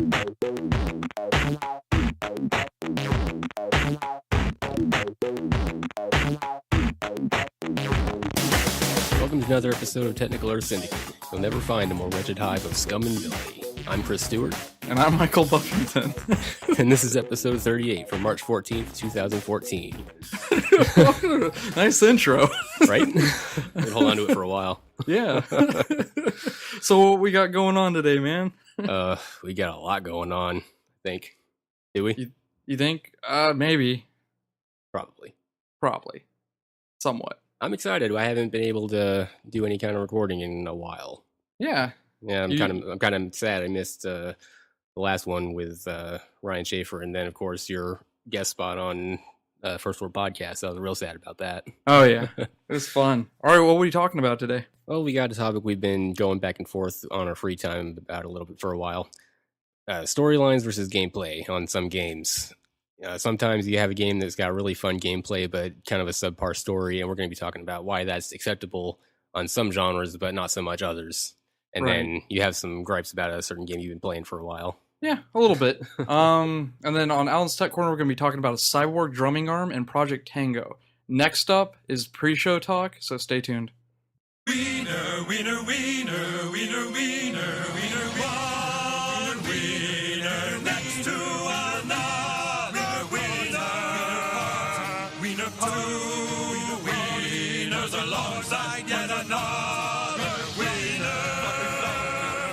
Welcome to another episode of Technical Earth Syndicate. You'll never find a more wretched hive of scum and villainy. I'm Chris Stewart. And I'm Michael Buffington. And this is episode 38 for March 14th, 2014. Nice intro. Right? We'll hold on to it for a while. Yeah. So what we got going on today, man? We got a lot going on, I think. Do we? You think? Maybe. Probably. Somewhat. I'm excited. I haven't been able to do any kind of recording in a while. Yeah. Yeah, I'm kind of sad. I missed the last one with Ryan Schaefer, and then of course your guest spot on First World Podcast. I was real sad about that. Oh yeah, it was fun. All right, what are you talking about today? Well, we got a topic we've been going back and forth on our free time about a little bit for a while. Storylines versus gameplay on some games. Sometimes you have a game that's got really fun gameplay, but kind of a subpar story, and we're going to be talking about why that's acceptable on some genres, but not so much others. And then you have some gripes about a certain game you've been playing for a while. Yeah, a little bit. And then on Alan's Tech Corner, we're going to be talking about a cyborg drumming arm and Project Tango. Next up is pre-show talk, so stay tuned. Wiener, wiener, wiener, wiener, wiener, wiener, one wiener next to another wiener, wiener, two wieners alongside yet another wiener,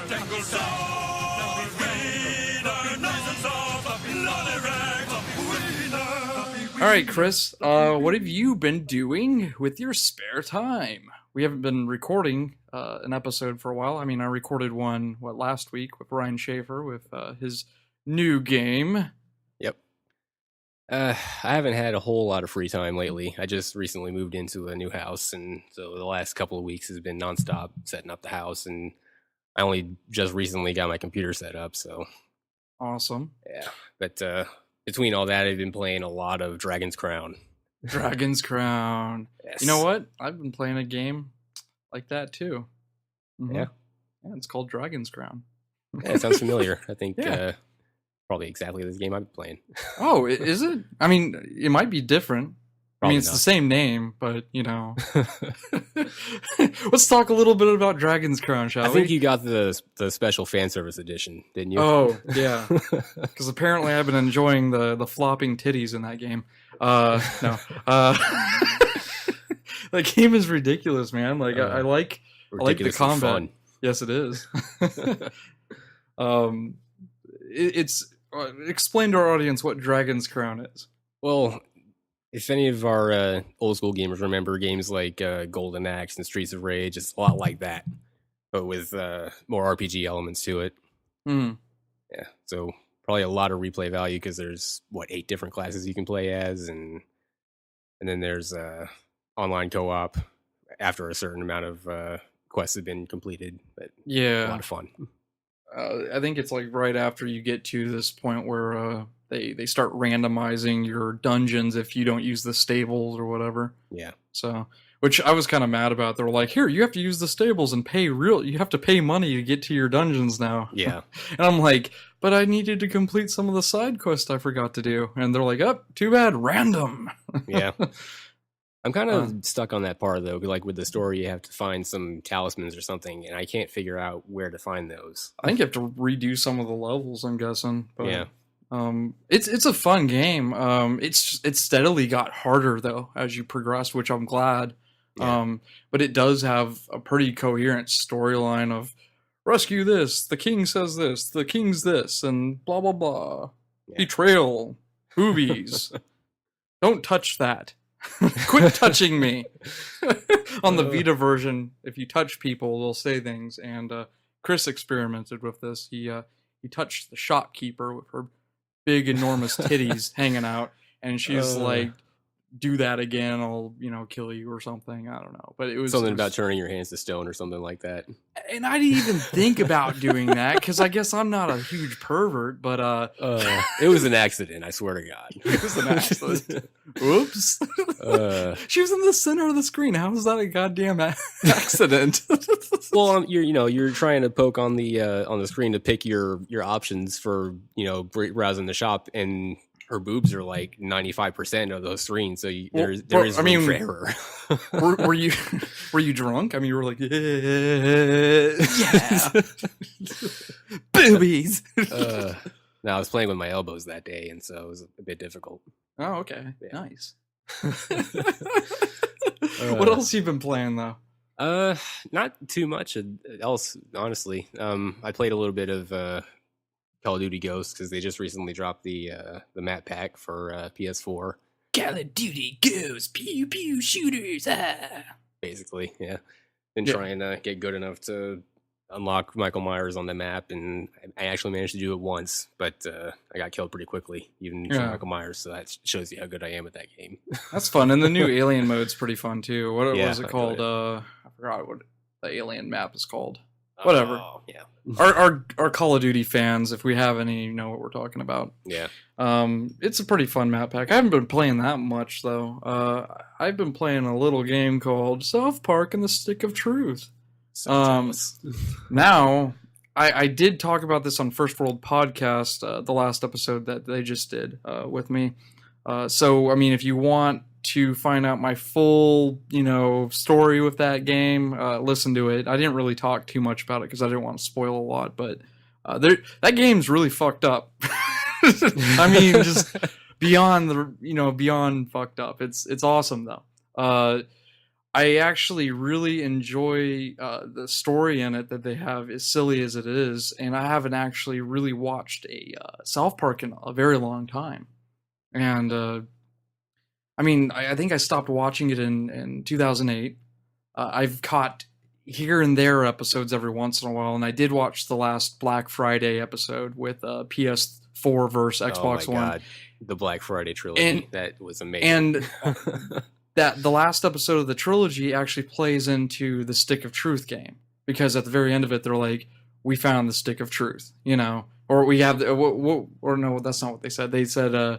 tangle song, wiener, nice and soft, bloody rags, wiener. All right, Chris, what have you been doing with your spare time? We haven't been recording an episode for a while. I mean, I recorded one, last week with Ryan Schaefer with his new game. Yep. I haven't had a whole lot of free time lately. I just recently moved into a new house, and so the last couple of weeks has been nonstop setting up the house, and I only just recently got my computer set up, so. Awesome. Yeah, but between all that, I've been playing a lot of Dragon's Crown. Dragon's Crown. Yes. You know what? I've been playing a game like that too. Mm-hmm. Yeah, it's called Dragon's Crown. Yeah, it sounds familiar. I think Yeah. Probably exactly this game I've been playing. Oh, is it? I mean, it might be different. Probably it's not. the same name, but you know. Let's talk a little bit about Dragon's Crown, shall we? I think you got the special fan service edition, didn't you? Oh, yeah. Because apparently I've been enjoying the flopping titties in that game. No. That game is ridiculous, man. Like, I like the combat. Fun. Yes, it is. It's explain to our audience what Dragon's Crown is. Well, if any of our old school gamers remember games like Golden Axe and Streets of Rage, it's a lot like that, but with more RPG elements to it. Mm. Yeah, so probably a lot of replay value because there's 8 different classes you can play as, and then there's online co-op after a certain amount of quests have been completed. But Yeah, a lot of fun. I think it's like right after you get to this point where they start randomizing your dungeons if you don't use the stables or whatever. Yeah. So, which I was kind of mad about. They were like, "Here, you have to use the stables and you have to pay money to get to your dungeons now." Yeah. And I'm like, "But I needed to complete some of the side quests I forgot to do." And they're like, "Oh, too bad, random." Yeah. I'm kind of stuck on that part, though. Like with the story, you have to find some talismans or something, and I can't figure out where to find those. I think you have to redo some of the levels, I'm guessing. But, Yeah. It's a fun game. It's steadily got harder, though, as you progress, which I'm glad. Yeah. But it does have a pretty coherent storyline of rescue this, the king says this, the king's this, and blah, blah, blah. Yeah. Betrayal. Boobies. Don't touch that. Quit touching me. On the Vita version, if you touch people, they'll say things. And Chris experimented with this. He touched the shopkeeper with her big, enormous titties hanging out, and she's like do that again, I'll kill you or something. I don't know, but it was Something about turning your hands to stone or something like that. And I didn't even think about doing that because I guess I'm not a huge pervert. But it was an accident. I swear to God, it was an accident. Oops. She was in the center of the screen. How is that a goddamn accident? Well, you're trying to poke on the screen to pick your options for browsing the shop, and her boobs are like 95% of those screens, so there is room for error. were you drunk? I mean, you were like, yeah, boobies. No, I was playing with my elbows that day, and so it was a bit difficult. Oh, okay, Yeah. nice. What else you been playing though? Not too much else, honestly. I played a little bit of Call of Duty Ghosts because they just recently dropped the map pack for PS4. Call of Duty Ghosts, pew pew shooters. Basically, yeah. Been Yeah. trying to get good enough to unlock Michael Myers on the map, and I actually managed to do it once, but I got killed pretty quickly, even for Yeah. Michael Myers. So that shows you how good I am at that game. That's fun, and the new alien mode's pretty fun too. What Yeah, was it I called? enjoyed I forgot what the alien map is called. Whatever. Oh, yeah, Our Call of Duty fans, if we have any, know what we're talking about. yeah. It's a pretty fun map pack. I haven't been playing that much though. I've been playing a little game called South Park and the Stick of Truth. So jealous. Now, I did talk about this on First World Podcast, the last episode that they just did with me. So, I mean, if you want to find out my full, story with that game, listen to it. I didn't really talk too much about it because I didn't want to spoil a lot, but that game's really fucked up. I mean, just beyond fucked up. It's awesome though. I actually really enjoy the story in it that they have, as silly as it is, and I haven't actually really watched a South Park in a very long time. And I mean, I think I stopped watching it in 2008. I've caught here and there episodes every once in a while, and I did watch the last Black Friday episode with PS4 versus Xbox Oh my One. God. The Black Friday trilogy. And- that was amazing. And that the last episode of the trilogy actually plays into the Stick of Truth game, because at the very end of it, they're like, "We found the Stick of Truth," or we have, or no, that's not what they said. They said,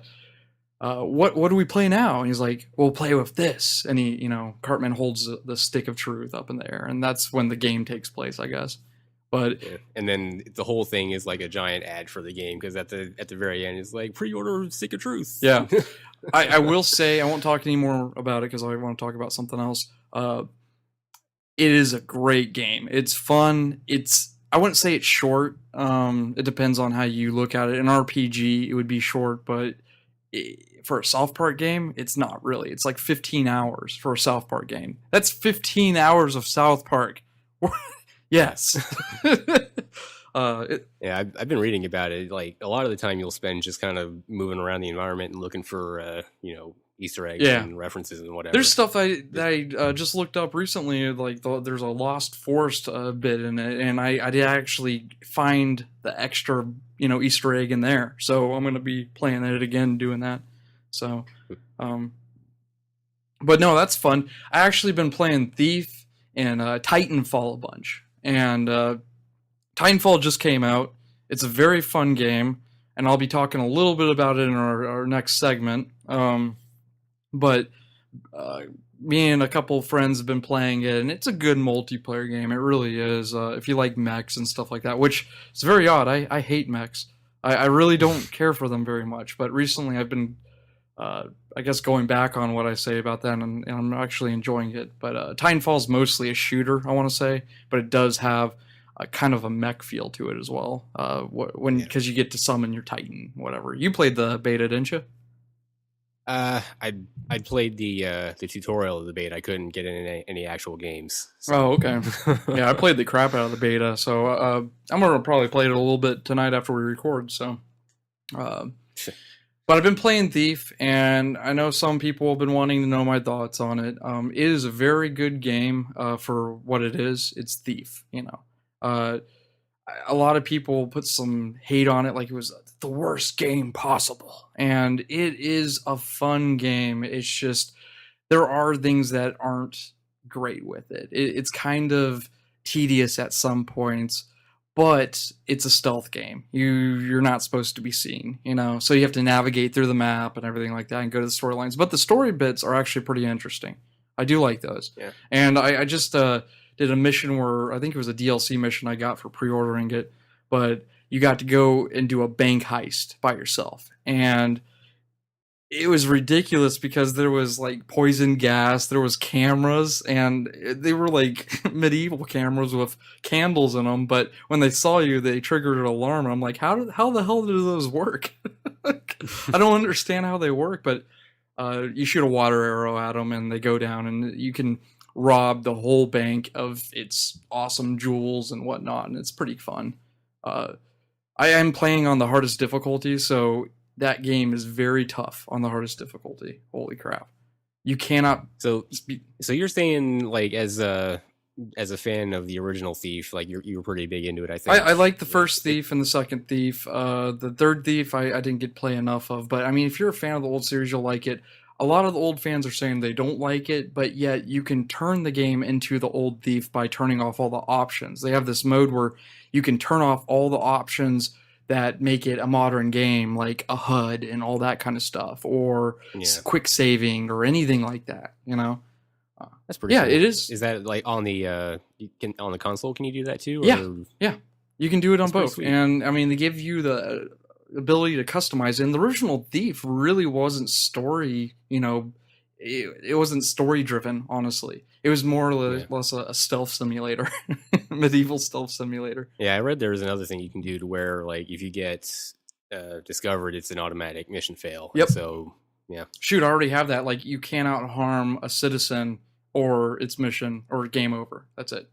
"What do we play now?" And he's like, "We'll play with this." And he, Cartman holds the Stick of Truth up in the air, and that's when the game takes place, I guess. But Yeah. And then the whole thing is like a giant ad for the game, because at the very end it's like, pre-order Stick of Truth. yeah, I will say, I won't talk any more about it because I want to talk about something else. It is a great game. It's fun. I wouldn't say it's short. It depends on how you look at it. An RPG, it would be short, but for a South Park game, it's not really. It's like 15 hours for a South Park game. That's 15 hours of South Park. Yes. Yeah, I've been reading about it. Like, a lot of the time you'll spend just kind of moving around the environment and looking for Easter eggs Yeah. and references and whatever. There's stuff that I just looked up recently, like there's a Lost Forest bit in it, and I did actually find the extra, Easter egg in there. So I'm going to be playing it again, doing that. So, but no, that's fun. I actually been playing Thief and Titanfall a bunch, and Titanfall just came out. It's a very fun game, and I'll be talking a little bit about it in our next segment. But me and a couple of friends have been playing it, and it's a good multiplayer game. It really is. If you like mechs and stuff like that, which is very odd. I hate mechs. I really don't care for them very much. But recently I've been, I guess, going back on what I say about that, and I'm actually enjoying it. But Titanfall's mostly a shooter, I want to say, but it does have a kind of a mech feel to it as well. Because you get to summon your Titan, whatever. You played the beta, didn't you? I played the tutorial of the beta. I couldn't get in any actual games. Oh, okay. Yeah, I played the crap out of the beta, so I'm gonna probably play it a little bit tonight after we record. So, but I've been playing Thief, and I know some people have been wanting to know my thoughts on it. It is a very good game for what it is. It's Thief, a lot of people put some hate on it, like it was the worst game possible. And it is a fun game. It's just there are things that aren't great with it. It's kind of tedious at some points, but it's a stealth game. You're not supposed to be seen, so you have to navigate through the map and everything like that and go to the storylines. But the story bits are actually pretty interesting. I do like those. Yeah. And I just did a mission where I think it was a DLC mission I got for pre-ordering it, but you got to go and do a bank heist by yourself. And it was ridiculous because there was like poison gas, there was cameras, and they were like medieval cameras with candles in them. But when they saw you, they triggered an alarm. And I'm like, how the hell do those work? I don't understand how they work, but you shoot a water arrow at them and they go down, and you can rob the whole bank of its awesome jewels and whatnot, and it's pretty fun. I am playing on the hardest difficulty, so that game is very tough on the hardest difficulty. Holy crap. You cannot... So you're saying, like, as a fan of the original Thief, like, you were pretty big into it, I think. I like the first Thief and the second Thief. The third Thief, I didn't get to play enough of. But, I mean, if you're a fan of the old series, you'll like it. A lot of the old fans are saying they don't like it, but yet you can turn the game into the old Thief by turning off all the options. They have this mode where you can turn off all the options that make it a modern game, like a HUD and all that kind of stuff, or quick saving or anything like that. That's pretty. Yeah, cool. It is. Is that like on the on the console? Can you do that too? Yeah. You can do it on That's pretty both, sweet. and I mean they give you the ability to customize it. And the original Thief really wasn't story. It wasn't story driven. Honestly, it was more or less a stealth simulator, medieval stealth simulator. Yeah, I read there was another thing you can do to where, like, if you get discovered, it's an automatic mission fail. Yep. So, yeah. Shoot, I already have that. Like, you cannot harm a citizen or its mission or game over. That's it.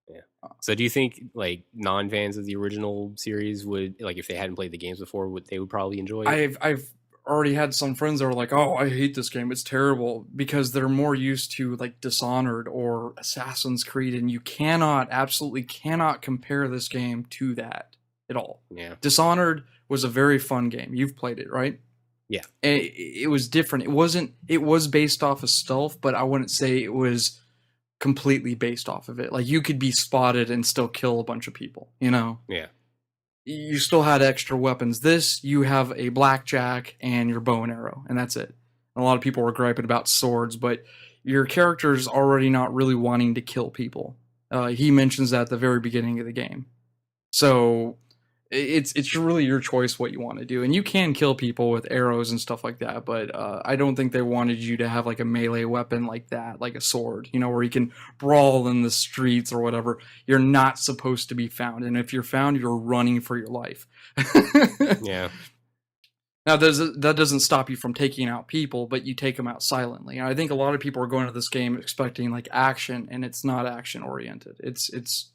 Yeah. So, do you think, like, non-fans of the original series would, like, if they hadn't played the games before, they would probably enjoy it? I've already had some friends that were like, "Oh, I hate this game. It's terrible," because they're more used to like Dishonored or Assassin's Creed, and you absolutely cannot compare this game to that at all. Yeah. Dishonored was a very fun game. You've played it, right? Yeah. And it was different. It was based off of stealth, but I wouldn't say it was completely based off of it. Like, you could be spotted and still kill a bunch of people, Yeah. You still had extra weapons. This, you have a blackjack and your bow and arrow, and that's it. And a lot of people were griping about swords, but your character's already not really wanting to kill people. He mentions that at the very beginning of the game. So it's really your choice what you want to do. And you can kill people with arrows and stuff like that, but I don't think they wanted you to have like a melee weapon like that, like a sword, where you can brawl in the streets or whatever. You're not supposed to be found. And if you're found, you're running for your life. Yeah. Now, that doesn't stop you from taking out people, but you take them out silently. And I think a lot of people are going to this game expecting like action, and it's not action oriented. It's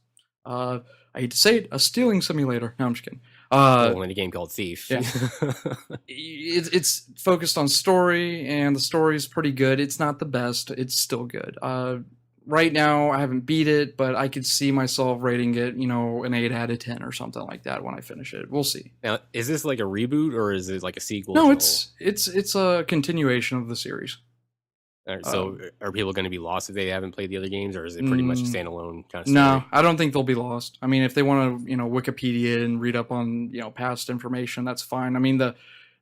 I hate to say it, a stealing simulator. No, I'm just kidding. In a game called Thief. Yeah. It's focused on story, and the story is pretty good. It's not the best. It's still good. Right now, I haven't beat it, but I could see myself rating it, an 8 out of 10 or something like that when I finish it. We'll see. Now, is this like a reboot or is it like a sequel? No, it's a continuation of the series. So are people going to be lost if they haven't played the other games, or is it pretty much a standalone kind of story? No, I don't think they'll be lost. I mean, if they want to, Wikipedia and read up on, past information, that's fine. I mean, the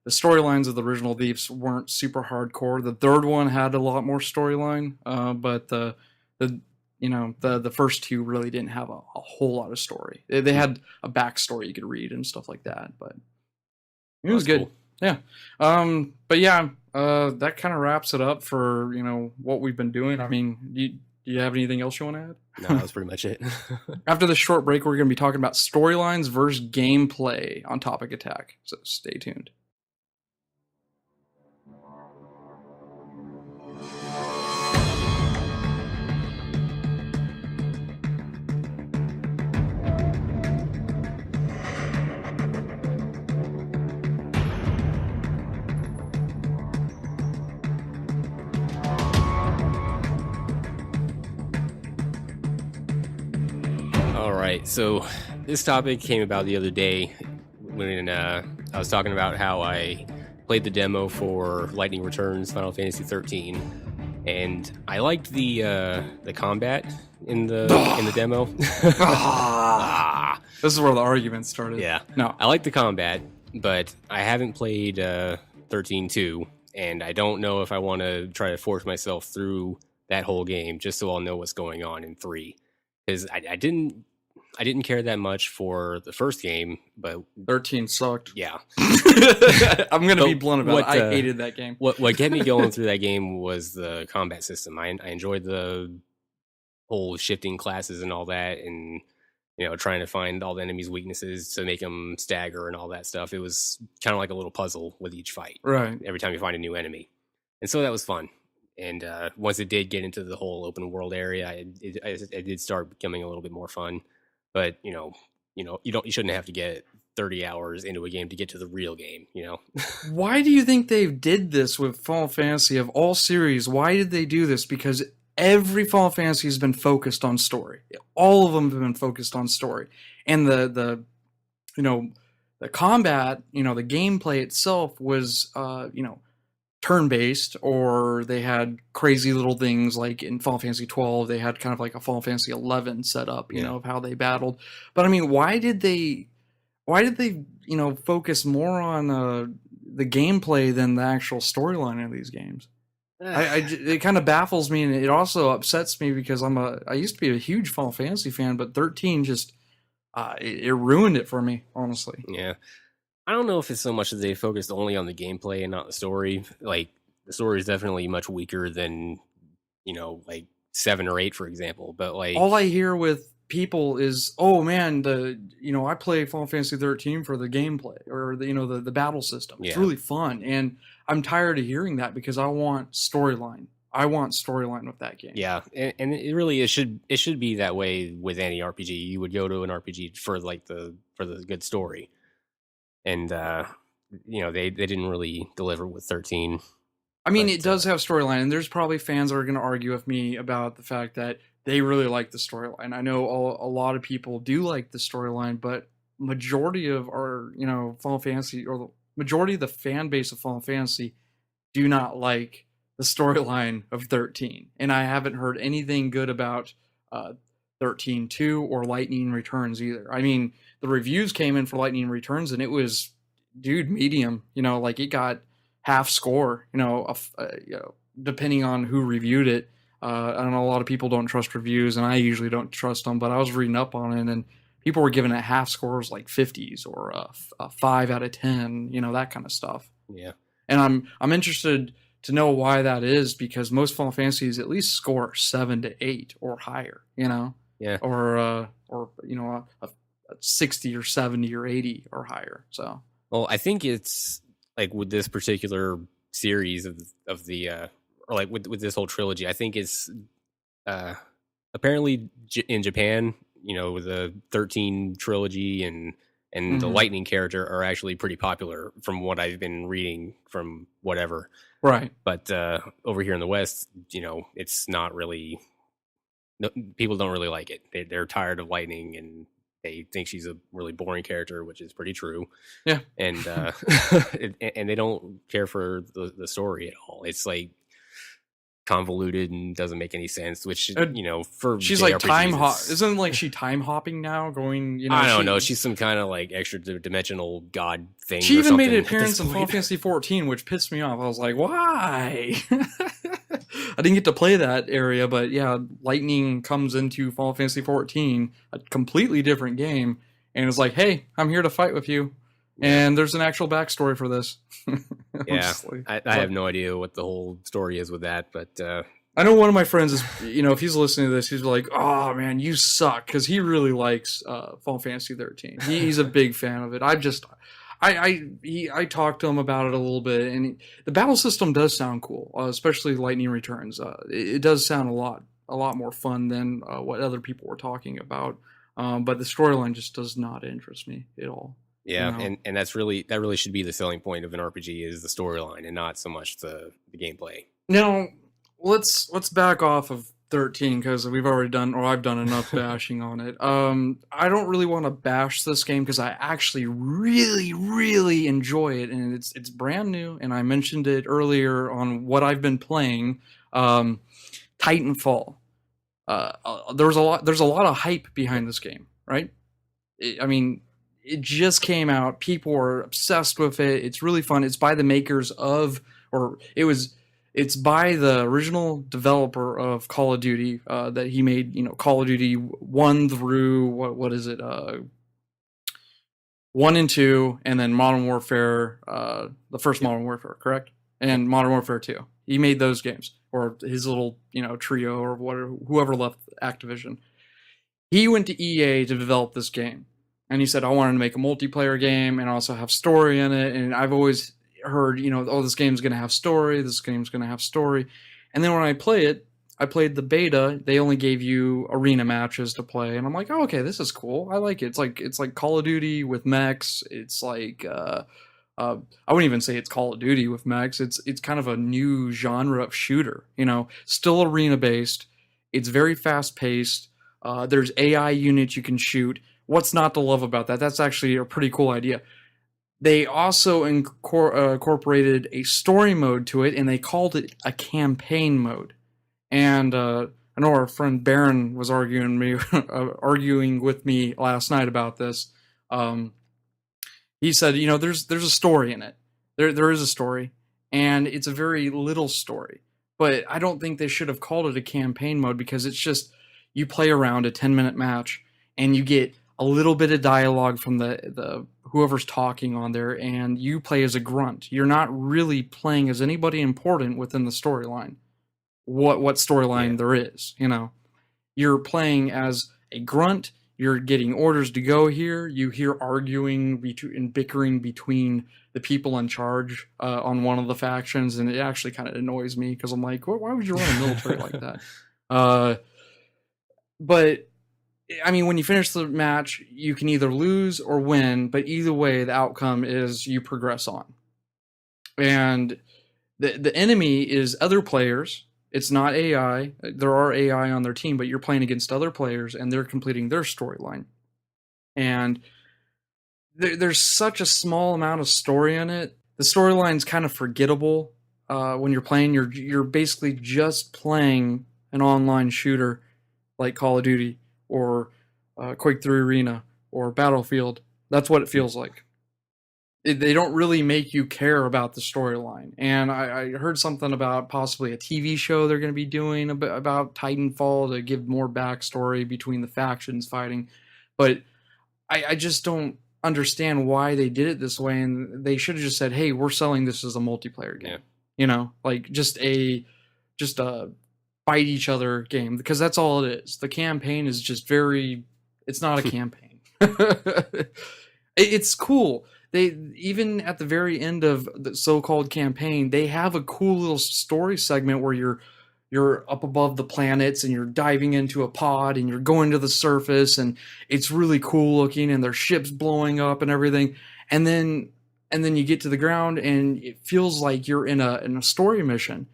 storylines of the original Thieves weren't super hardcore. The third one had a lot more storyline, but the first two really didn't have a whole lot of story. They had a backstory you could read and stuff like that, but it was good. Cool. Yeah. But yeah, that kind of wraps it up for, what we've been doing. I mean, do you have anything else you want to add? No, that's pretty much it. After this short break, we're going to be talking about storylines versus gameplay on Topic Attack. So stay tuned. All right, so this topic came about the other day when I was talking about how I played the demo for Lightning Returns Final Fantasy 13, and I liked the combat in the demo. This is where the argument started. Yeah, No. I like the combat, but I haven't played 13.2, and I don't know if I want to try to force myself through that whole game just so I'll know what's going on in 3, because I didn't care that much for the first game, but 13 sucked. yeah. I'm gonna be blunt about it. I hated that game. What kept me going through that game was the combat system. I enjoyed the whole shifting classes and all that, and trying to find all the enemies' weaknesses to make them stagger and all that stuff. It was kind of like a little puzzle with each fight. Right. Every time you find a new enemy, and so that was fun. And once it did get into the whole open world area, it did start becoming a little bit more fun. But you shouldn't have to get 30 hours into a game to get to the real game. Why do you think they did this with Final Fantasy of all series? Why did they do this? Because every Final Fantasy has been focused on story. All of them have been focused on story, and the combat, the gameplay itself was turn-based, or they had crazy little things like in Final Fantasy 12 they had kind of like a Final Fantasy 11 setup, of how they battled. But I mean, why did they focus more on the gameplay than the actual storyline of these games? It kind of baffles me, and it also upsets me because I used to be a huge Final Fantasy fan, but 13 just it ruined it for me, honestly. Yeah. I don't know if it's so much that they focused only on the gameplay and not the story. Like, the story is definitely much weaker than, like 7 or 8, for example. But like, all I hear with people is, "Oh man, I play Final Fantasy 13 for the gameplay or the battle system. It's really fun." And I'm tired of hearing that because I want storyline. I want storyline with that game. Yeah, and it should be that way with any RPG. You would go to an RPG for the good story. And they didn't really deliver with 13. I mean, it does have storyline, and there's probably fans that are going to argue with me about the fact that they really like the storyline. I know a lot of people do like the storyline, but majority of our Final Fantasy, or the majority of the fan base of Final Fantasy, do not like the storyline of 13. And I haven't heard anything good about 13.2 or Lightning Returns either. I mean, the reviews came in for Lightning Returns, and it was, medium. Like, it got half score. Depending on who reviewed it. I know a lot of people don't trust reviews, and I usually don't trust them. But I was reading up on it, and people were giving it half scores like 50s or a 5 out of 10. That kind of stuff. Yeah. And I'm interested to know why that is, because most Final Fantasies at least score 7 to 8 or higher. Yeah. Or a 60 or 70 or 80 or higher. So, well, I think it's like with this particular series of the or like with this whole trilogy, I think it's apparently in Japan, with the 13 trilogy and the Lightning character are actually pretty popular from what I've been reading from whatever. Right. But over here in the West, it's not really. No, people don't really like it. They're tired of Lightning, and they think she's a really boring character, which is pretty true. Yeah. And and they don't care for the story at all. It's like convoluted and doesn't make any sense, which for she's JRPGs, like time hop. Isn't like she time hopping now, going I don't know, she's some kind of like extra dimensional god thing. She or even made an something appearance in Final Fantasy 14, which pissed me off. I was like, why? I didn't get to play that area, but yeah, Lightning comes into Final Fantasy 14, a completely different game, and is like, hey, I'm here to fight with you. And there's an actual backstory for this. Yeah, I have no idea what the whole story is with that, but I know one of my friends is, if he's listening to this, he's like, oh man, you suck, because he really likes Final Fantasy 13. He's a big fan of it. I talked to him about it a little bit, and the battle system does sound cool, especially Lightning Returns. It does sound a lot more fun than what other people were talking about. But the storyline just does not interest me at all. Yeah, and that really should be the selling point of an RPG, is the storyline and not so much the gameplay. Now, let's back off of 13 because we've already done, or I've done enough bashing on it. I don't really want to bash this game because I actually really, really enjoy it, and it's brand new. And I mentioned it earlier on what I've been playing. Titanfall. There's a lot of hype behind this game, right? I mean, it just came out. People are obsessed with it. It's really fun. It's by the makers of, or it's by the original developer of Call of Duty that he made, Call of Duty 1 through, what is it? 1 and 2, and then Modern Warfare, the first Modern Warfare, correct? And Modern Warfare 2. He made those games, or his little, trio, or whatever, whoever left Activision. He went to EA to develop this game. And he said, I wanted to make a multiplayer game and also have story in it. And I've always heard, oh, this game's going to have story. This game's going to have story. And then when I played the beta. They only gave you arena matches to play. And I'm like, oh, okay, this is cool. I like it. It's like Call of Duty with mechs. It's like, I wouldn't even say it's Call of Duty with mechs. It's kind of a new genre of shooter, still arena based. It's very fast paced. There's AI units you can shoot. What's not to love about that? That's actually a pretty cool idea. They also incorporated a story mode to it, and they called it a campaign mode. And I know our friend Baron was arguing with me last night about this. He said, there's a story in it. There is a story, and it's a very little story. But I don't think they should have called it a campaign mode because it's just you play around a 10-minute match, and you get a little bit of dialogue from the whoever's talking on there, and you play as a grunt. You're not really playing as anybody important within the storyline. What storyline there is, You're playing as a grunt. You're getting orders to go here. You hear arguing and bickering between the people in charge on one of the factions, and it actually kind of annoys me because I'm like, why would you run a military like that? But I mean, when you finish the match, you can either lose or win, but either way, the outcome is you progress on. And the enemy is other players. It's not AI. There are AI on their team, but you're playing against other players, and they're completing their storyline. And there's such a small amount of story in it. The storyline's kind of forgettable when you're playing. You're basically just playing an online shooter like Call of Duty or Quake 3 Arena or Battlefield. That's what it feels like. They don't really make you care about the storyline. And I heard something about possibly a TV show they're going to be doing about Titanfall to give more backstory between the factions fighting. But I just don't understand why they did it this way. And they should have just said, hey, we're selling this as a multiplayer game. Like just a fight each other game, because that's all it is. The campaign is just it's not a campaign. It's cool. They even at the very end of the so-called campaign, they have a cool little story segment where you're up above the planets and you're diving into a pod and you're going to the surface, and it's really cool looking, and their ships blowing up and everything. And then you get to the ground and it feels like you're in a story mission.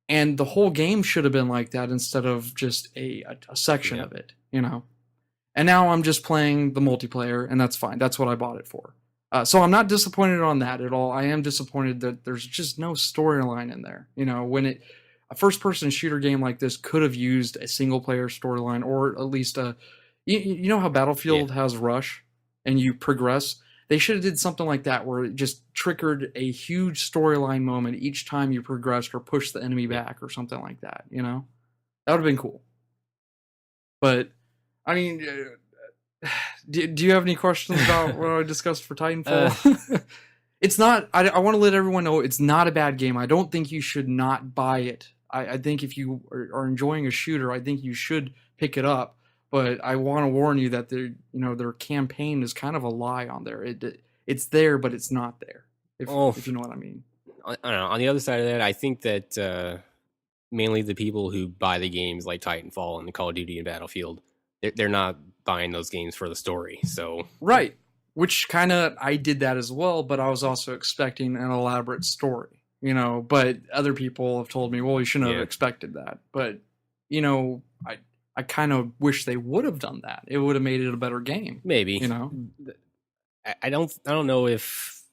And the whole game should have been like that instead of just a section of it, And now I'm just playing the multiplayer, and that's fine. That's what I bought it for. So I'm not disappointed on that at all. I am disappointed that there's just no storyline in there. When a first-person shooter game like this could have used a single-player storyline, or at least you know how Battlefield has Rush and you progress? They should have did something like that where it just triggered a huge storyline moment each time you progressed or pushed the enemy back or something like that, That would have been cool. But, I mean, do you have any questions about what I discussed for Titanfall? It's not, I want to let everyone know it's not a bad game. I don't think you should not buy it. I think if you are enjoying a shooter, I think you should pick it up. But I want to warn you that their campaign is kind of a lie on there. It's there, but it's not there. If you know what I mean. I don't know. On the other side of that, I think that mainly the people who buy the games like Titanfall and Call of Duty and Battlefield, they're not buying those games for the story. So right, which kind of I did that as well, but I was also expecting an elaborate story. But other people have told me, well, you shouldn't have expected that. But you know, I kind of wish they would have done that. It would have made it a better game. Maybe. You know, I don't know if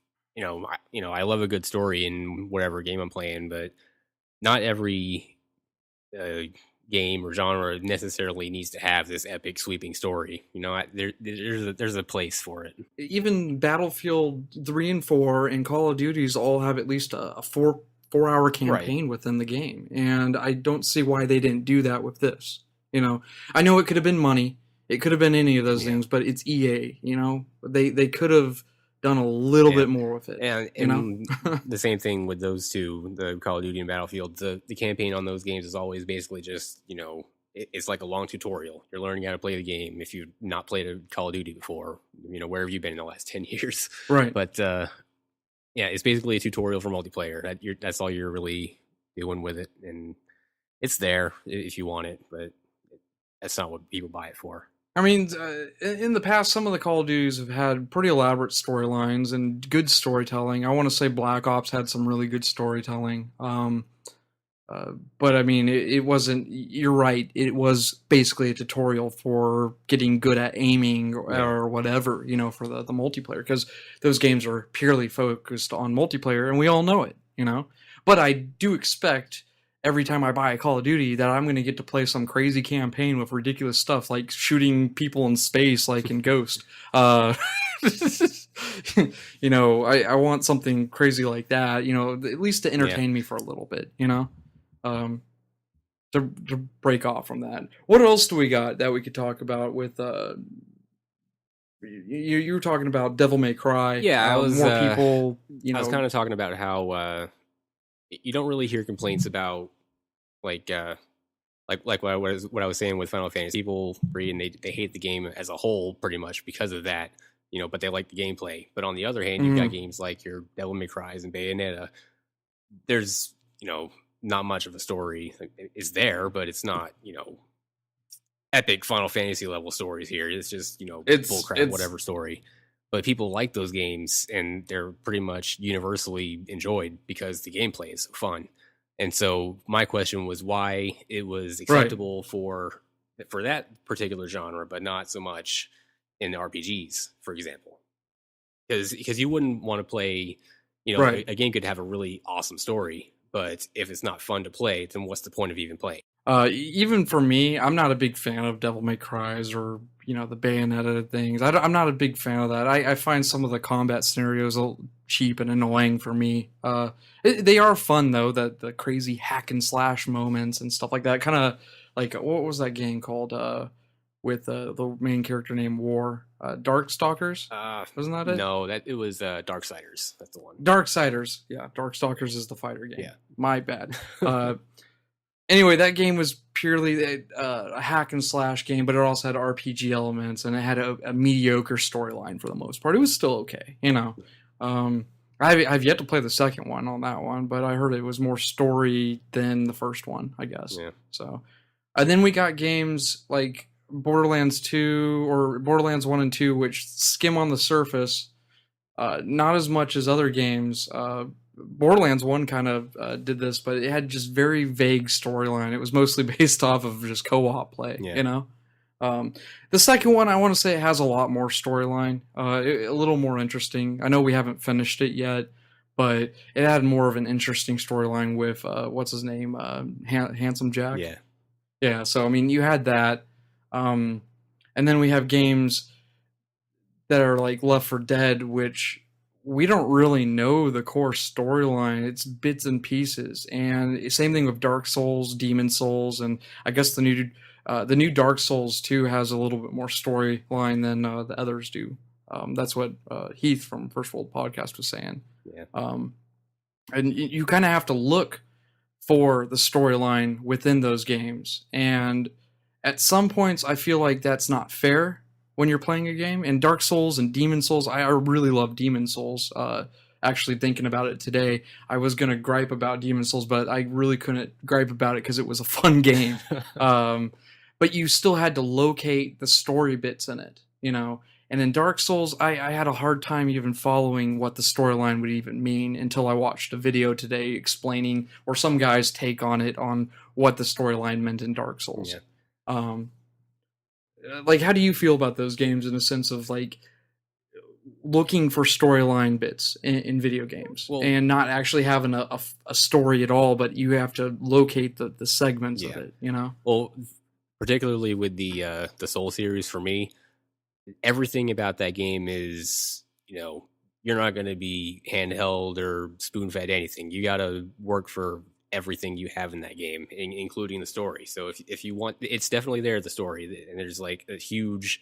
I love a good story in whatever game I'm playing, but not every game or genre necessarily needs to have this epic sweeping story. There's a place for it. even Battlefield 3 and 4 and Call of Duties all have at least a 4-hour campaign within the game, and I don't see why they didn't do that with this. You know, I know it could have been money, it could have been any of those things, but it's EA. You know, they could have done a little bit more with it. And you know, the same thing with those two, the Call of Duty and Battlefield. The campaign on those games is always basically just, it's like a long tutorial. You're learning how to play the game if you've not played a Call of Duty before. Where have you been in the last 10 years? right? But it's basically a tutorial for multiplayer. That's all you're really doing with it, and it's there if you want it, but that's not what people buy it for. I mean, in the past, some of the Call of Duties have had pretty elaborate storylines and good storytelling. I want to say Black Ops had some really good storytelling. But I mean, it wasn't, you're right, it was basically a tutorial for getting good at aiming or whatever, for the multiplayer, because those games are purely focused on multiplayer, and we all know it, But I do expect every time I buy a Call of Duty that I'm going to get to play some crazy campaign with ridiculous stuff like shooting people in space like in Ghost. I want something crazy like that, at least to entertain me for a little bit, to break off from that. What else do we got that we could talk about with you were talking about Devil May Cry. Yeah, more people, I was kind of talking about how you don't really hear complaints about like what I was saying with Final Fantasy. People read and they hate the game as a whole pretty much because of that, but they like the gameplay. But on the other hand, you've got games like your Devil May Cries and Bayonetta. There's not much of a story is there, but it's not epic Final Fantasy level stories here. It's just it's bullcrap, whatever story. But people like those games, and they're pretty much universally enjoyed because the gameplay is so fun. And so my question was why it was acceptable for that particular genre, but not so much in RPGs, for example. Because you wouldn't want to play, a game could have a really awesome story, but if it's not fun to play, then what's the point of even playing? Even for me, I'm not a big fan of Devil May Cries or the Bayonetta things. I'm not a big fan of that. I find some of the combat scenarios a little cheap and annoying for me. They are fun though, the crazy hack and slash moments and stuff like that. Kind of like, what was that game called with the main character named War? Darkstalkers? Wasn't that it? No, it was Darksiders. That's the one. Darksiders. Yeah, Darkstalkers is the fighter game. Yeah. My bad. Anyway, that game was purely a hack and slash game, but it also had RPG elements, and it had a mediocre storyline for the most part. It was still okay, I've yet to play the second one on that one, but I heard it was more story than the first one, I guess. Yeah. So, and then we got games like Borderlands 2 or Borderlands 1 and 2, which skim on the surface, not as much as other games. Borderlands 1 kind of did this, but it had just very vague storyline. It was mostly based off of just co-op play, The second one, I want to say it has a lot more storyline, a little more interesting. I know we haven't finished it yet, but it had more of an interesting storyline with, what's his name? Handsome Jack? Yeah. Yeah, so, I mean, you had that. And then we have games that are like Left 4 Dead, which we don't really know the core storyline. It's bits and pieces. And same thing with Dark Souls, Demon Souls, and I guess the new Dark Souls 2 has a little bit more storyline than the others do. That's what Heath from First World Podcast was saying. Yeah. And you kind of have to look for the storyline within those games. And at some points, I feel like that's not fair when you're playing a game. And Dark Souls and Demon Souls, I really love Demon Souls. Actually thinking about it today, I was going to gripe about Demon Souls, but I really couldn't gripe about it because it was a fun game. But you still had to locate the story bits in it, And in Dark Souls, I had a hard time even following what the storyline would even mean until I watched a video today explaining, or some guy's take on it, on what the storyline meant in Dark Souls. Yeah. Like, how do you feel about those games in a sense of like looking for storyline bits in video games, and not actually having a story at all, but you have to locate the segments of it, you know? Well, particularly with the Soul series, for me, everything about that game is, you know, you're not going to be handheld or spoon-fed anything. You got to work for everything you have in that game, including the story. So if you want, it's definitely there, the story, and there's like a huge,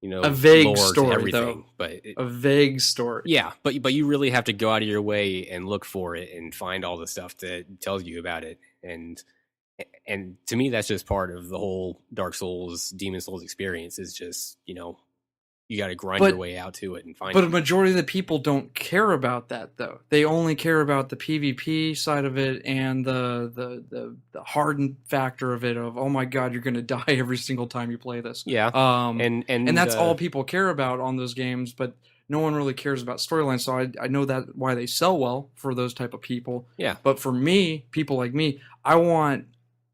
you know, a vague lore story, to everything, though. but A vague story. Yeah, but you really have to go out of your way and look for it and find all the stuff that tells you about it. And to me, that's just part of the whole Dark Souls, Demon Souls experience. Is just, you know, you got to grind your way out to it and find. But a majority of the people don't care about that, though. They only care about the PvP side of it and the hardened factor of it. Of, oh my god, you're going to die every single time you play this. Yeah. And that's all people care about on those games. But no one really cares about storylines. So I know that why they sell well for those type of people. Yeah. But for me, people like me, I want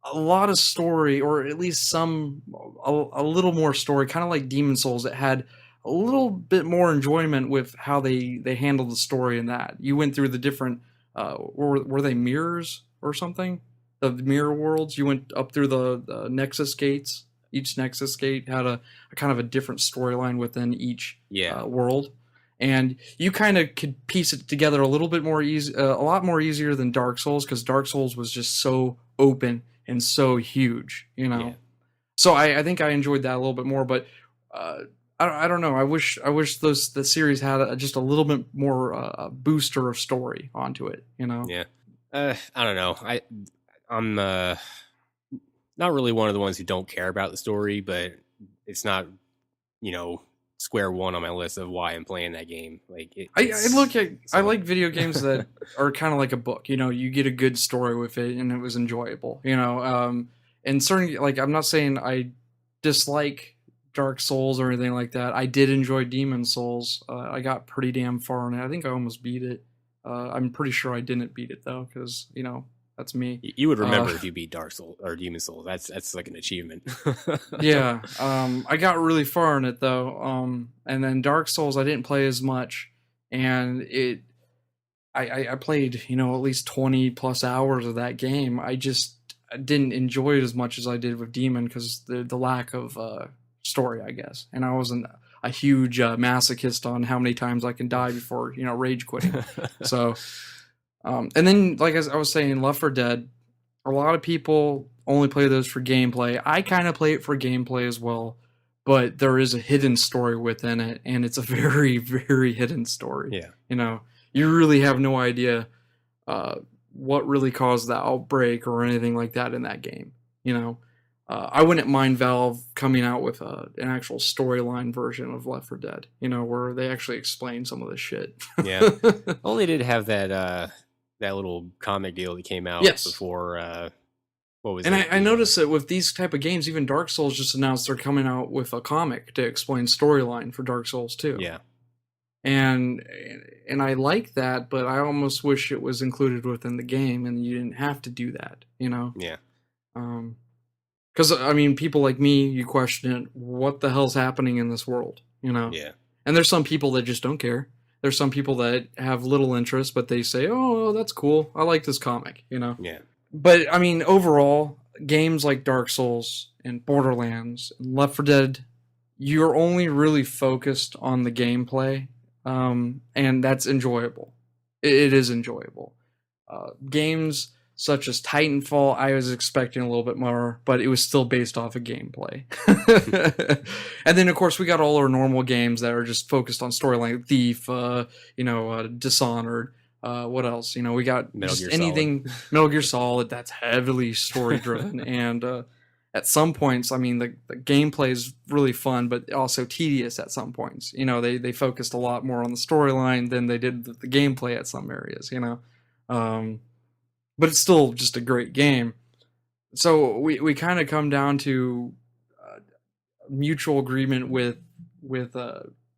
a lot of story, or at least a little more story, kind of like Demon Souls, that had a little bit more enjoyment with how they handled the story in that. You went through the different, were they mirrors or something? The mirror worlds? You went up through the Nexus gates. Each Nexus gate had a kind of a different storyline within each world. And you kind of could piece it together a little bit more easy, a lot more easier than Dark Souls, because Dark Souls was just so open and so huge, you know. Yeah. So I think I enjoyed that a little bit more, but I don't know. I wish the series had just a little bit more booster of story onto it, you know. Yeah. I don't know. I'm not really one of the ones who don't care about the story, but it's not, you know, square one on my list of why I'm playing that game. Like I like video games that are kind of like a book. You know, you get a good story with it, and it was enjoyable. You know, and certain, like, I'm not saying I dislike Dark Souls or anything like that. I did enjoy Demon Souls. I got pretty damn far in it. I think I almost beat it. I'm pretty sure I didn't beat it though, because, you know, that's me. You would remember if you beat Dark Souls or Demon Souls. That's like an achievement. Yeah. I got really far in it though. And then Dark Souls I didn't play as much, and I played, you know, at least 20 plus hours of that game. I didn't enjoy it as much as I did with Demon, because the lack of story, I guess. And I wasn't a huge masochist on how many times I can die before, you know, rage quitting. So and then, like I was saying, Left 4 Dead, a lot of people only play those for gameplay. I kind of play it for gameplay as well, but there is a hidden story within it, and it's a very, very hidden story. Yeah. You know, you really have no idea what really caused the outbreak or anything like that in that game. You know, I wouldn't mind Valve coming out with an actual storyline version of Left 4 Dead, you know, where they actually explain some of this shit. Yeah. Only did have that little comic deal that came out before. What was it? And I noticed that with these type of games, even Dark Souls just announced they're coming out with a comic to explain storyline for Dark Souls 2. Yeah. And I like that, but I almost wish it was included within the game and you didn't have to do that, you know? Yeah. Because, I mean, people like me, you question it, what the hell's happening in this world, you know? Yeah. And there's some people that just don't care. There's some people that have little interest, but they say, oh, that's cool. I like this comic, you know? Yeah. But, I mean, overall, games like Dark Souls and Borderlands and Left 4 Dead, you're only really focused on the gameplay, and that's enjoyable. It is enjoyable. Games such as Titanfall, I was expecting a little bit more, but it was still based off of gameplay. And then, of course, we got all our normal games that are just focused on storyline. Thief, Dishonored. What else? You know, we got Metal Gear anything Solid. Metal Gear Solid that's heavily story driven, and at some points, I mean, the gameplay is really fun, but also tedious at some points. You know, they focused a lot more on the storyline than they did the gameplay at some areas. You know, but it's still just a great game. So we kind of come down to mutual agreement with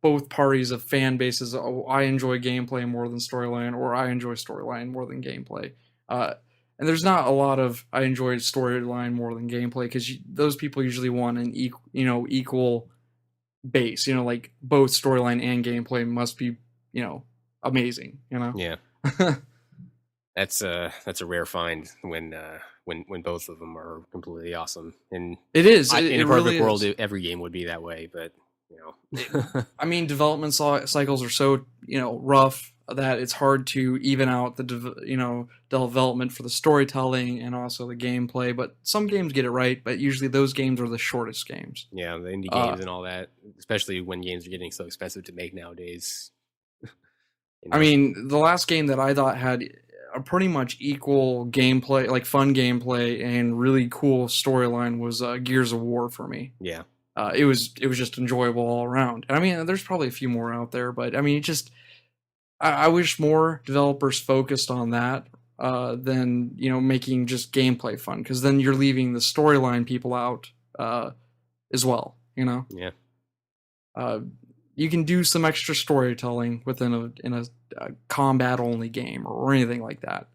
both parties of fan bases. Oh, I enjoy gameplay more than storyline, or I enjoy storyline more than gameplay. And there's not a lot of I enjoy storyline more than gameplay, because those people usually want an equal base. Like both storyline and gameplay must be amazing. Yeah. That's a rare find when both of them are completely awesome. And it is. In a perfect really world, is. every game would be that way. But I mean, development cycles are so rough that it's hard to even out the development for the storytelling and also the gameplay. But some games get it right. But usually those games are the shortest games. Yeah, the indie games and all that, especially when games are getting so expensive to make nowadays. I mean, the last game that I thought had a pretty much equal gameplay, like fun gameplay and really cool storyline, was Gears of War for me. Yeah. It was just enjoyable all around. And I mean, there's probably a few more out there, but I mean, I wish more developers focused on that than making just gameplay fun, because then you're leaving the storyline people out as well. Yeah. You can do some extra storytelling within a combat only game or anything like that.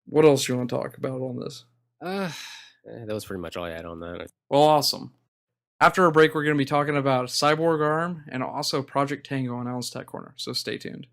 What else you want to talk about on this? That was pretty much all I had on that. Well, awesome. After a break, we're going to be talking about Cyborg Arm and also Project Tango on Alan's Tech Corner, so stay tuned.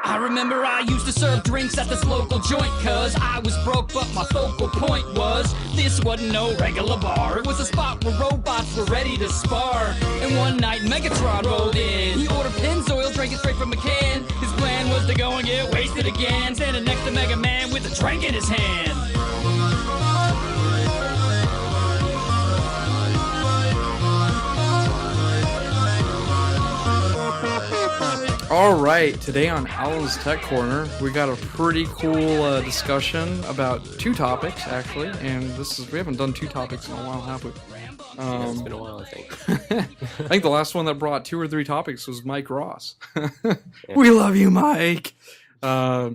I remember I used to serve drinks at this local joint, cause I was broke, but my focal point was this wasn't no regular bar. It was a spot where robots were ready to spar. And one night Megatron rolled in. He ordered Pennzoil, drank it straight from a can. His plan was to go and get wasted again, standing next to Mega Man with a drink in his hand. All right, today on Alan's Tech Corner, we got a pretty cool discussion about two topics, actually, and we haven't done two topics in a while, have we? Yeah, it's been a while, I think. I think the last one that brought 2 or 3 topics was Mike Ross. We love you, Mike. All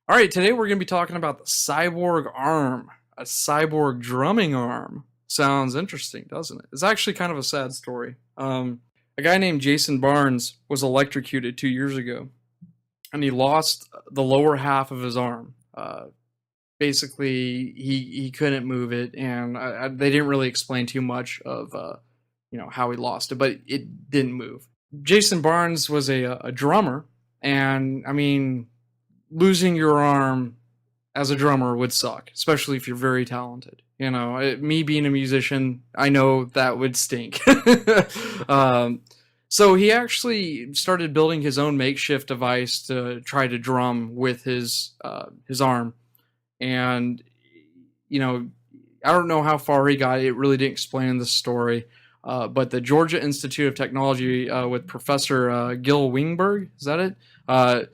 right, today we're going to be talking about the cyborg arm, a cyborg drumming arm. Sounds interesting, doesn't it? It's actually kind of a sad story. A guy named Jason Barnes was electrocuted 2 years ago, and he lost the lower half of his arm. Basically, he couldn't move it, and they didn't really explain too much of how he lost it, but it didn't move. Jason Barnes was a drummer, and I mean, losing your arm as a drummer would suck, especially if you're very talented. Me being a musician, I know that would stink. So he actually started building his own makeshift device to try to drum with his arm. And, I don't know how far he got. It really didn't explain the story. But the Georgia Institute of Technology with Professor Gil Wingberg, is that it?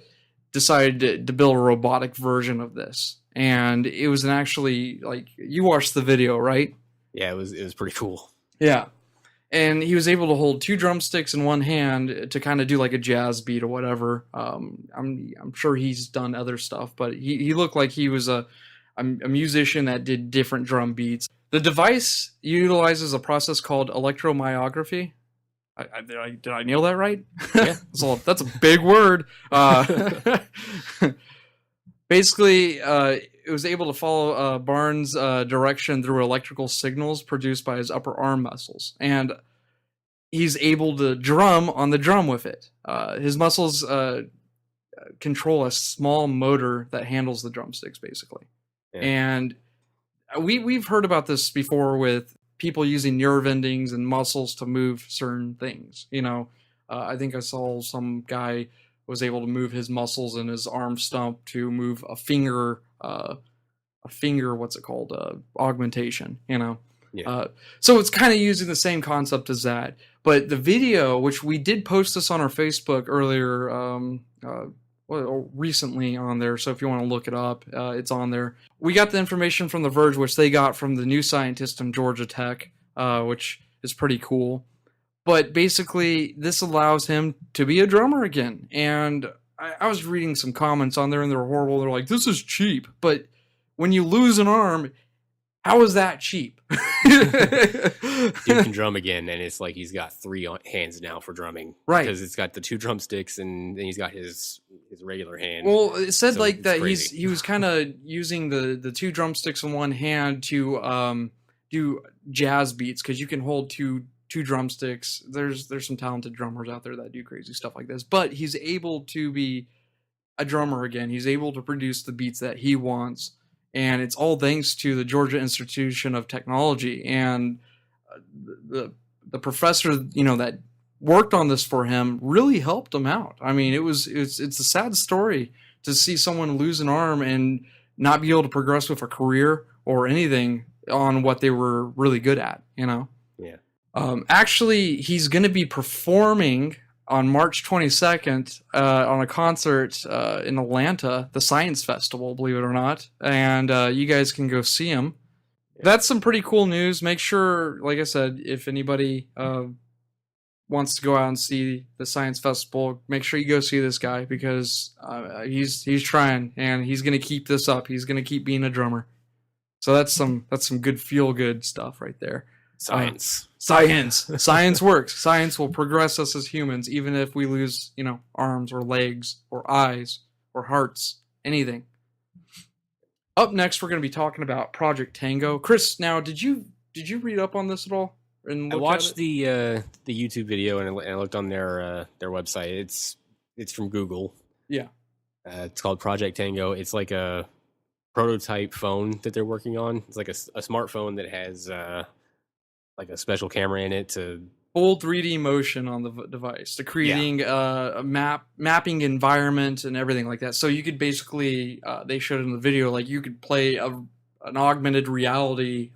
Decided to build a robotic version of this. And it was actually, you watched the video, right? Yeah, it was pretty cool. Yeah. And he was able to hold 2 drumsticks in one hand to kind of do like a jazz beat or whatever. I'm sure he's done other stuff, but he looked like he was a musician that did different drum beats. The device utilizes a process called electromyography. Did I nail that right? Yeah. That's a big word. Basically, it was able to follow Barnes' direction through electrical signals produced by his upper arm muscles. And he's able to drum on the drum with it. His muscles control a small motor that handles the drumsticks, basically. Yeah. And we've heard about this before with people using nerve endings and muscles to move certain things. I think I saw some guy was able to move his muscles in his arm stump to move a finger, what's it called? Augmentation, Yeah. So it's kind of using the same concept as that. But the video, which we did post this on our Facebook earlier, recently on there, so if you want to look it up, it's on there. We got the information from The Verge, which they got from the new scientist in Georgia Tech, which is pretty cool. But basically, this allows him to be a drummer again. And I was reading some comments on there, and they were horrible. They're like, this is cheap. But when you lose an arm, how is that cheap? Dude can drum again, and it's like he's got 3 hands now for drumming. Right. Because it's got the 2 drumsticks, and then he's got his regular hand. Well, it said So like it's that crazy. he was kind of using the 2 drumsticks in one hand to do jazz beats, because you can hold two drumsticks. There's some talented drummers out there that do crazy stuff like this, but he's able to be a drummer again. He's able to produce the beats that he wants, and it's all thanks to the Georgia Institution of Technology and the professor, that worked on this for him really helped him out. I mean, it's a sad story to see someone lose an arm and not be able to progress with a career or anything on what they were really good at, Yeah. Actually, he's going to be performing on March 22nd on a concert in Atlanta, the Science Festival, believe it or not. And you guys can go see him. That's some pretty cool news. Make sure, like I said, if anybody wants to go out and see the Science Festival, make sure you go see this guy, because he's trying, and he's going to keep this up. He's going to keep being a drummer. So that's some good feel-good stuff right there. Science. Science works. Science will progress us as humans, even if we lose, arms or legs or eyes or hearts, anything. Up next, we're going to be talking about Project Tango. Chris, now, did you read up on this at all? And I look watched at it? the YouTube video, and I looked on their website. It's from Google. Yeah. It's called Project Tango. It's like a prototype phone that they're working on. It's like a smartphone that has like a special camera in it to Full 3D motion on the device, to creating a mapping environment and everything like that. So you could basically, they showed in the video, like you could play an augmented reality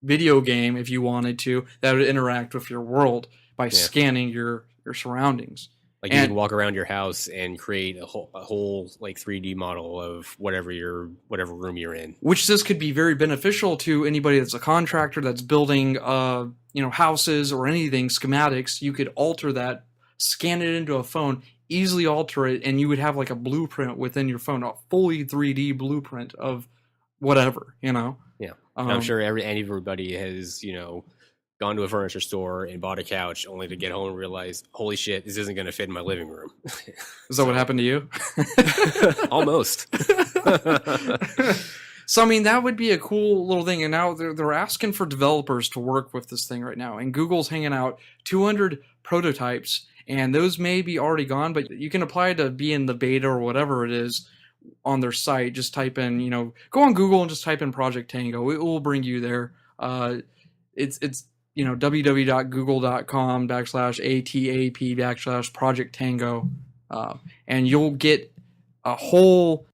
video game if you wanted to, that would interact with your world by scanning your surroundings. Like you can walk around your house and create a whole like 3D model of whatever room you're in. Which this could be very beneficial to anybody that's a contractor that's building, houses or anything, schematics. You could alter that, scan it into a phone, easily alter it, and you would have like a blueprint within your phone, a fully 3D blueprint of whatever, Yeah, I'm sure everybody has gone to a furniture store and bought a couch only to get home and realize, holy shit, this isn't going to fit in my living room. Is that what happened to you? Almost. So, I mean, that would be a cool little thing. And now they're asking for developers to work with this thing right now. And Google's hanging out 200 prototypes, and those may be already gone, but you can apply to be in the beta or whatever it is on their site. Just type in, go on Google and just type in Project Tango. It will bring you there. It's www.google.com/ATAP/Project Tango. And you'll get a whole,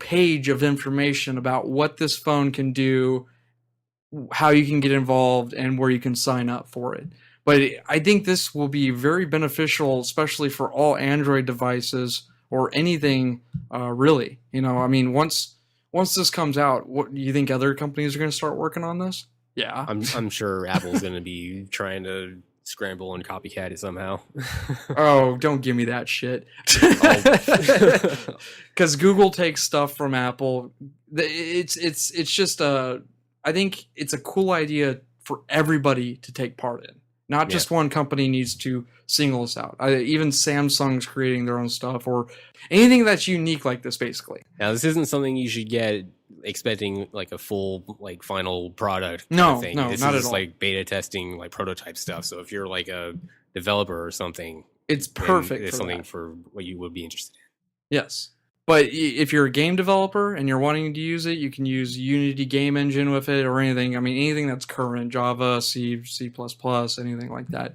page of information about what this phone can do, how you can get involved, and where you can sign up for it. But I think this will be very beneficial, especially for all Android devices or anything, really. Once this comes out, what do you think other companies are going to start working on this? Yeah. I'm sure Apple's going to be trying to scramble and copycat it somehow. Oh, don't give me that shit. Because Google takes stuff from Apple. It's just I think it's a cool idea for everybody to take part in. Not just one company needs to single us out. Even Samsung's creating their own stuff, or anything that's unique like this, basically. Now, this isn't something you should get expecting like a full like final product kind No, of thing. no, This not is at all. like beta testing, like prototype stuff. So if you're like a developer or something, It's then perfect it's for something that. for what you would be interested in. Yes. But if you're a game developer and you're wanting to use it, you can use Unity game engine with it or anything. I mean, anything that's current, Java, C, C++, anything like that.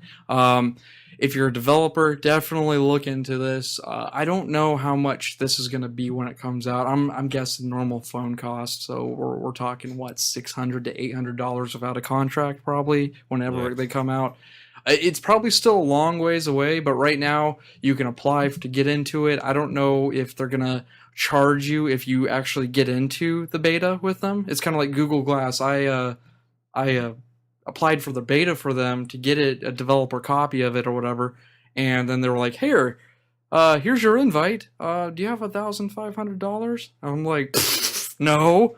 If you're a developer, definitely look into this. I don't know how much this is going to be when it comes out. I'm guessing normal phone cost. So we're talking, $600 to $800 without a contract probably whenever they come out. It's probably still a long ways away, but right now you can apply to get into it. I don't know if they're going to charge you if you actually get into the beta with them. It's kind of like Google Glass. I applied for the beta for them to get a developer copy of it or whatever, and then they were like, here's your invite. Do you have $1,500? I'm like, No.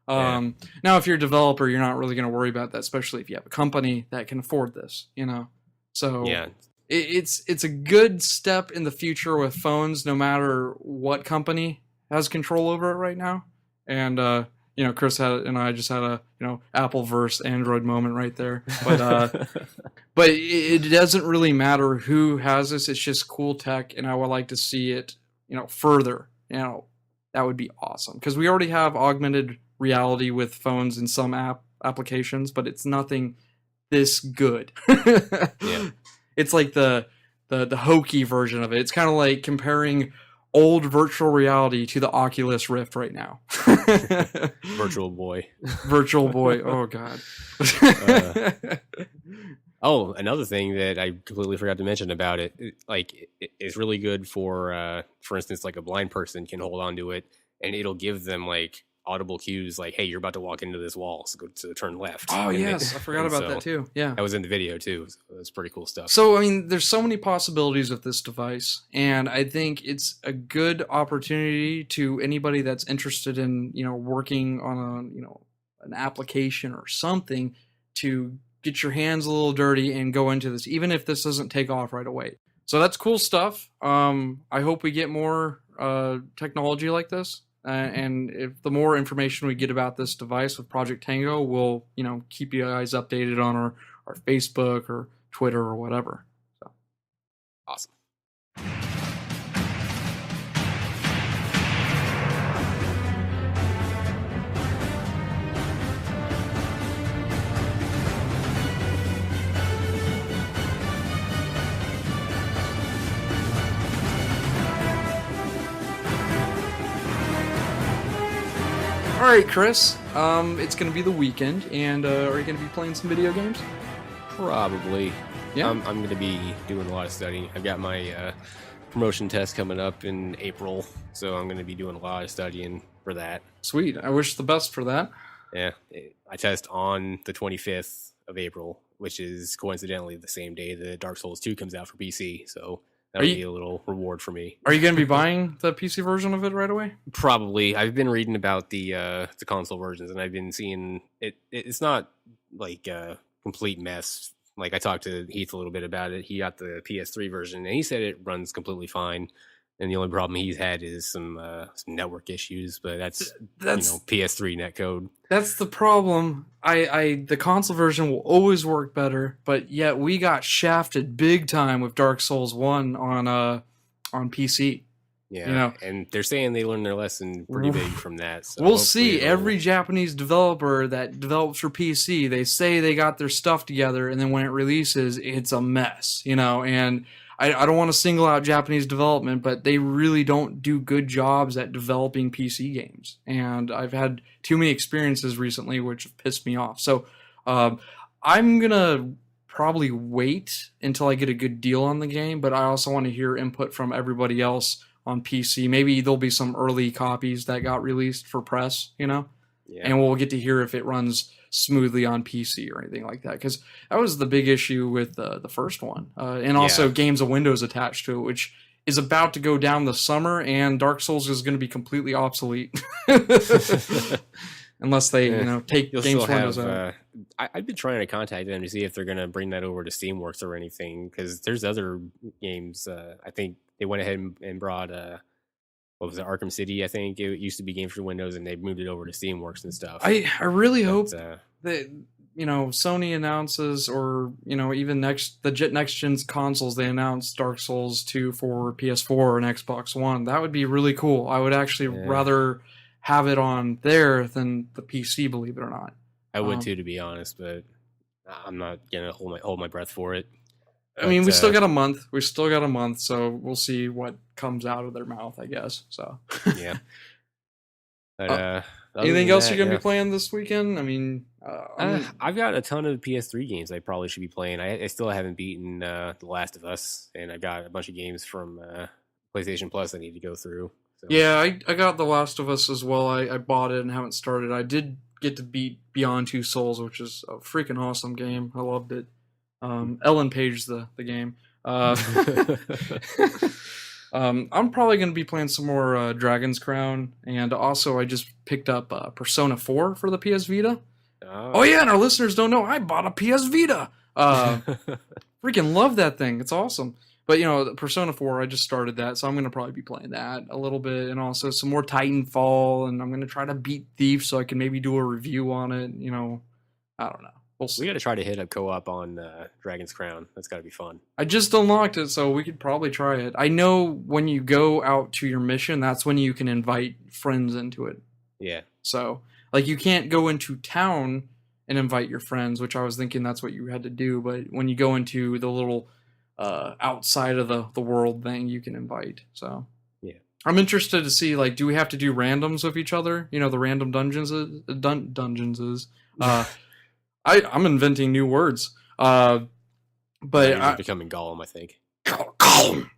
Yeah. Now, if you're a developer, you're not really going to worry about that, especially if you have a company that can afford this, you know? So Yeah. it's a good step in the future with phones, no matter what company has control over it right now. And, you know, Chris and I just had a, you know, Apple versus Android moment right there. But it doesn't really matter who has this. It's just cool tech, and I would like to see it, you know, further. You know, that would be awesome because we already have augmented reality with phones in some applications, but it's nothing this good. Yeah. It's like the hokey version of it. It's kind of like comparing old virtual reality to the Oculus Rift right now. Virtual Boy. Virtual Boy. Oh god. Oh, another thing that I completely forgot to mention about it, it's really good for instance, like a blind person can hold on to it, and it'll give them like audible cues, like, "Hey, you're about to walk into this wall, so go to turn left." Oh And yes, I forgot about that too. Yeah. That was in the video too. So that's pretty cool stuff. So I mean, there's so many possibilities with this device, and I think it's a good opportunity to anybody that's interested in, you know, working on a, you know, an application or something to get your hands a little dirty and go into this, even if this doesn't take off right away. So that's cool stuff. I hope we get more technology like this. And if the more information we get about this device with Project Tango, we'll, you know, keep you guys updated on our Facebook or Twitter or whatever. So Awesome. all right, Chris. It's gonna be the weekend, and are you gonna be playing some video games? Probably. Yeah. I'm going to be doing a lot of studying. I've got my promotion test coming up in April, so I'm going to be doing a lot of studying for that. Sweet. I wish the best for that. Yeah, I test on the 25th of April, which is coincidentally the same day that Dark Souls 2 comes out for PC, so that'll be a little reward for me. Are you gonna be buying the PC version of it right away? Probably. I've been reading about the console versions, and I've been seeing it's not like a complete mess. Like, I talked to Heath a little bit about it. He got the PS3 version, and he said it runs completely fine. And the only problem he's had is some network issues, but that's you know, PS3 netcode. That's the problem. The console version will always work better, but yet we got shafted big time with Dark Souls 1 on PC. Yeah, you know, and they're saying they learned their lesson pretty big from that. So we'll see. Every Japanese developer that develops for PC, they say they got their stuff together, and then when it releases, it's a mess. You know, and I don't want to single out Japanese development, but they really don't do good jobs at developing PC games. And I've had too many experiences recently which have pissed me off. So I'm going to probably wait until I get a good deal on the game, but I also want to hear input from everybody else on PC. Maybe there'll be some early copies that got released for press, you know? Yeah. And we'll get to hear if it runs smoothly on PC or anything like that, because that was the big issue with the first one, and also games of Windows attached to it, which is about to go down the summer, and Dark Souls is going to be completely obsolete unless they you know, take games from Windows out. I've been trying to contact them to see if they're going to bring that over to Steamworks or anything, because there's other games. I think they went ahead and brought what was it, Arkham City? I think it used to be games for Windows, and they moved it over to Steamworks and stuff. I really hope that, you know, Sony announces, or, you know, even next gen's consoles, they announce Dark Souls 2 for PS4 and Xbox One. That would be really cool. I would actually rather have it on there than the PC, believe it or not. I would too, to be honest, but I'm not gonna hold my breath for it. I mean, we still got a month. We still got a month, so we'll see what comes out of their mouth, I guess. So yeah. But, anything else you're gonna be playing this weekend? I mean, I've got a ton of PS3 games I probably should be playing. I still haven't beaten The Last of Us, and I've got a bunch of games from PlayStation Plus I need to go through. So. Yeah, I got The Last of Us as well. I bought it and haven't started. I did get to beat Beyond Two Souls, which is a freaking awesome game. I loved it. Ellen Page the game. I'm probably going to be playing some more Dragon's Crown, and also I just picked up Persona 4 for the PS Vita. Oh yeah, and our listeners don't know, I bought a PS Vita. Freaking love that thing. It's awesome. But, Persona 4, I just started that, so I'm going to probably be playing that a little bit, and also some more Titanfall, and I'm going to try to beat Thief so I can maybe do a review on it, I don't know. We'll see. We got to try to hit up co-op on Dragon's Crown. That's got to be fun. I just unlocked it, so we could probably try it. I know when you go out to your mission, that's when you can invite friends into it. Yeah. So, you can't go into town and invite your friends, which I was thinking that's what you had to do, but when you go into the little outside of the world thing, you can invite. So yeah, I'm interested to see, do we have to do randoms with each other? The random dungeons is I'm inventing new words. But you're becoming Gollum, I think. Gollum.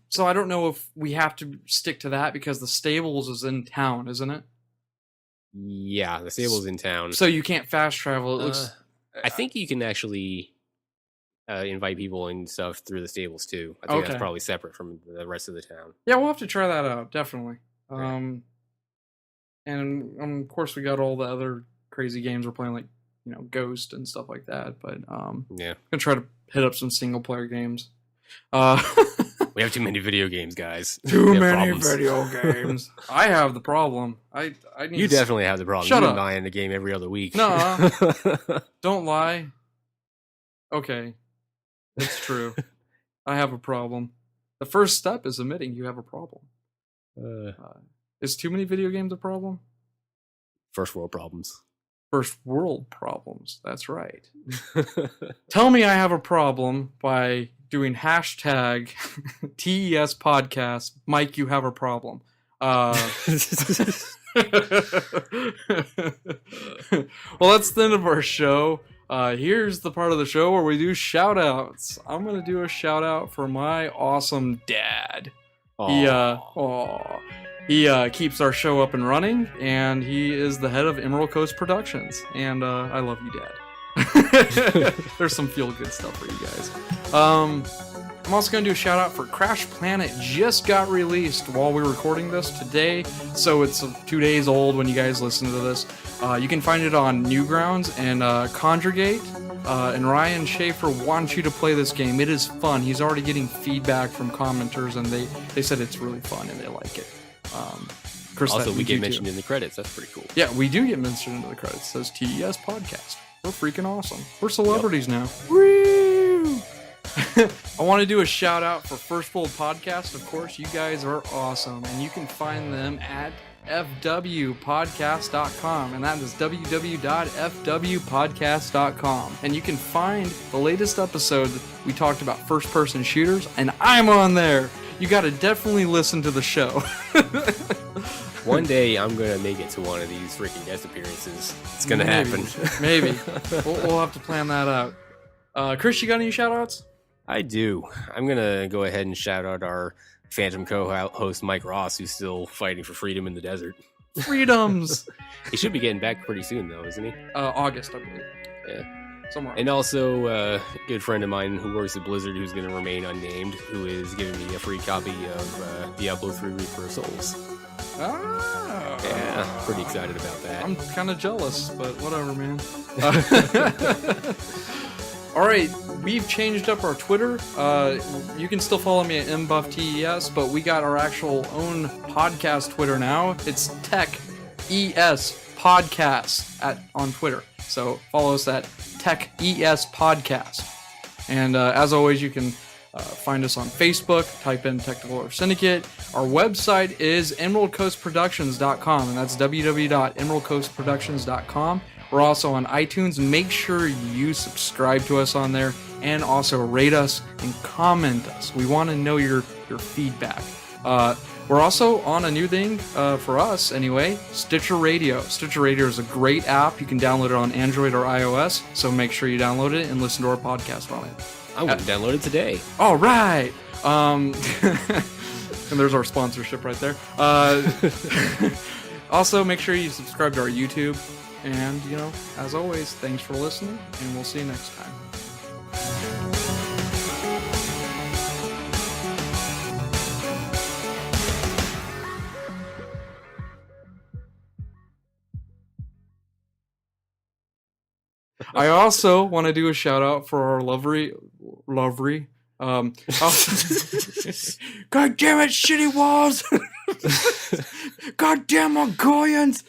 So I don't know if we have to stick to that because the stables is in town, isn't it? Yeah, the stable's in town. So you can't fast travel. It looks. I think you can actually invite people and stuff through the stables too. I think that's probably separate from the rest of the town. Yeah, we'll have to try that out, definitely. Right. And of course we got all the other crazy games we're playing, Ghost and stuff like that. But yeah, I'm gonna try to hit up some single player games. We have too many video games, guys. Too many video games. I have the problem. I need. You definitely have the problem. Shut up. You're buying the game every other week. No, don't lie. Okay, it's true. I have a problem. The first step is admitting you have a problem. Is too many video games a problem? First world problems. First world problems. That's right. Tell me I have a problem by doing hashtag TES podcast. Mike, you have a problem. Well, that's the end of our show. Here's the part of the show where we do shout outs. I'm going to do a shout out for my awesome dad. He keeps our show up and running, and he is the head of Emerald Coast Productions. And I love you, Dad. There's some feel-good stuff for you guys. I'm also going to do a shout-out for Crash Planet. Just got released while we were recording this today, so it's 2 days old when you guys listen to this. You can find it on Newgrounds and Conjugate. And Ryan Schaefer wants you to play this game. It is fun. He's already getting feedback from commenters, and they said it's really fun and they like it. Chris, also, we get mentioned in the credits. That's pretty cool. Yeah, we do get mentioned in the credits. It says TES Podcast. We're freaking awesome. We're celebrities now. Woo! I want to do a shout out for First World Podcast. Of course, you guys are awesome, and you can find them at fwpodcast.com, and that is www.fwpodcast.com. And you can find the latest episode that we talked about first-person shooters, and I'm on there. You got to definitely listen to the show. One day I'm going to make it to one of these freaking guest appearances. It's going to happen. Maybe. We'll have to plan that out. Chris, you got any shout-outs? I do. I'm going to go ahead and shout out our Phantom co-host Mike Ross, who's still fighting for freedom in the desert. Freedoms! He should be getting back pretty soon, though, isn't he? August, I believe. Yeah. Somewhere. And also a good friend of mine who works at Blizzard, who's going to remain unnamed, who is giving me a free copy of Diablo 3 Reaper of Souls. Ah! Yeah, pretty excited about that. I'm kind of jealous, but whatever, man. All right, we've changed up our Twitter. You can still follow me at mbufftes, but we got our actual own podcast Twitter now. It's TechES Podcast on Twitter. So follow us at TechES Podcast. And as always, you can find us on Facebook. Type in Technical Earth Syndicate. Our website is emeraldcoastproductions.com, and that's www.emeraldcoastproductions.com. We're also on iTunes. Make sure you subscribe to us on there, and also rate us and comment us. We want to know your feedback. We're also on a new thing, for us anyway, Stitcher Radio. Stitcher Radio is a great app. You can download it on Android or iOS, so make sure you download it and listen to our podcast on it. I'm going to download it today. All right. And there's our sponsorship right there. Also, make sure you subscribe to our YouTube. And, as always, thanks for listening, and we'll see you next time. I also want to do a shout out for our lovely. God damn it, shitty walls! God damn Mongolians!